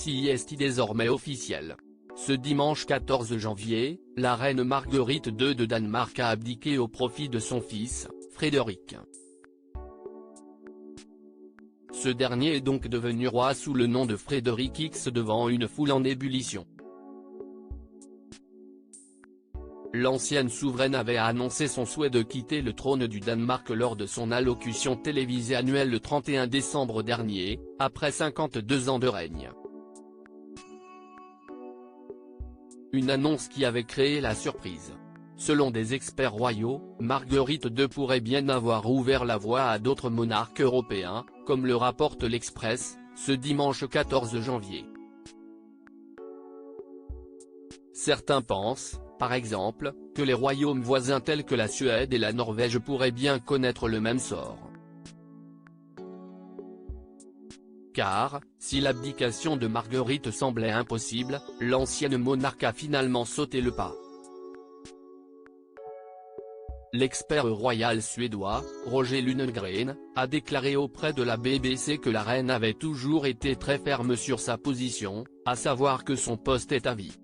Si est désormais officiel. Ce dimanche 14 janvier, la reine Marguerite II de Danemark a abdiqué au profit de son fils, Frédéric. Ce dernier est donc devenu roi sous le nom de Frédéric X devant une foule en ébullition. L'ancienne souveraine avait annoncé son souhait de quitter le trône du Danemark lors de son allocution télévisée annuelle le 31 décembre dernier, après 52 ans de règne. Une annonce qui avait créé la surprise. Selon des experts royaux, Marguerite II pourrait bien avoir ouvert la voie à d'autres monarques européens, comme le rapporte l'Express, ce dimanche 14 janvier. Certains pensent, par exemple, que les royaumes voisins tels que la Suède et la Norvège pourraient bien connaître le même sort. Car, si l'abdication de Marguerite semblait impossible, l'ancienne monarque a finalement sauté le pas. L'expert royal suédois, Roger Lundgren, a déclaré auprès de la BBC que la reine avait toujours été très ferme sur sa position, à savoir que son poste est à vie.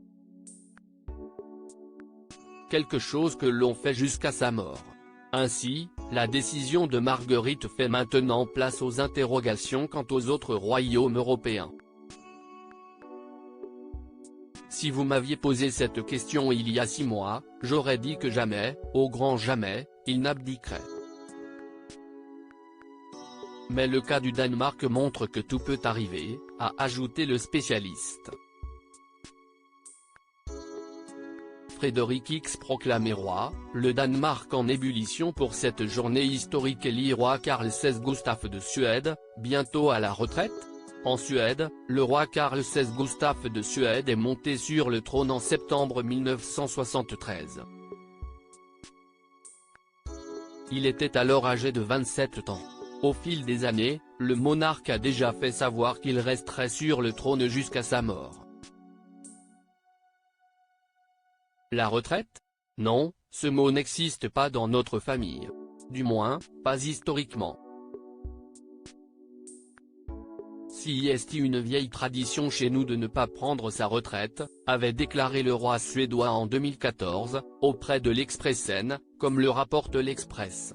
Quelque chose que l'on fait jusqu'à sa mort. Ainsi, la décision de Marguerite fait maintenant place aux interrogations quant aux autres royaumes européens. Si vous m'aviez posé cette question il y a 6 mois, j'aurais dit que jamais, au grand jamais, il n'abdiquerait. Mais le cas du Danemark montre que tout peut arriver, a ajouté le spécialiste. Frédéric X proclamé roi, le Danemark en ébullition pour cette journée historique élit roi Carl XVI Gustaf de Suède, bientôt à la retraite. En Suède, le roi Carl XVI Gustaf de Suède est monté sur le trône en septembre 1973. Il était alors âgé de 27 ans. Au fil des années, le monarque a déjà fait savoir qu'il resterait sur le trône jusqu'à sa mort. La retraite? Non, ce mot n'existe pas dans notre famille. Du moins, pas historiquement. Si est une vieille tradition chez nous de ne pas prendre sa retraite, avait déclaré le roi suédois en 2014, auprès de l'Expressen, comme le rapporte l'Express.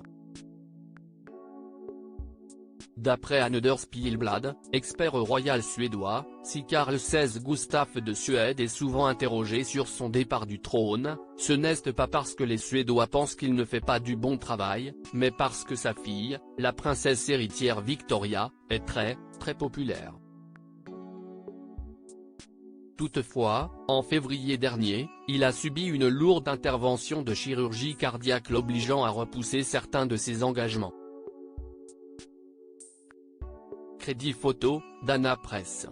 D'après Another Spielblad, expert royal suédois, si Carl XVI Gustaf de Suède est souvent interrogé sur son départ du trône, ce n'est pas parce que les Suédois pensent qu'il ne fait pas du bon travail, mais parce que sa fille, la princesse héritière Victoria, est très populaire. Toutefois, en février dernier, il a subi une lourde intervention de chirurgie cardiaque l'obligeant à repousser certains de ses engagements. Crédit photo, Dana Press.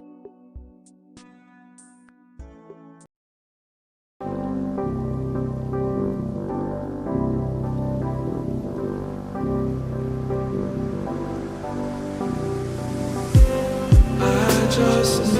Just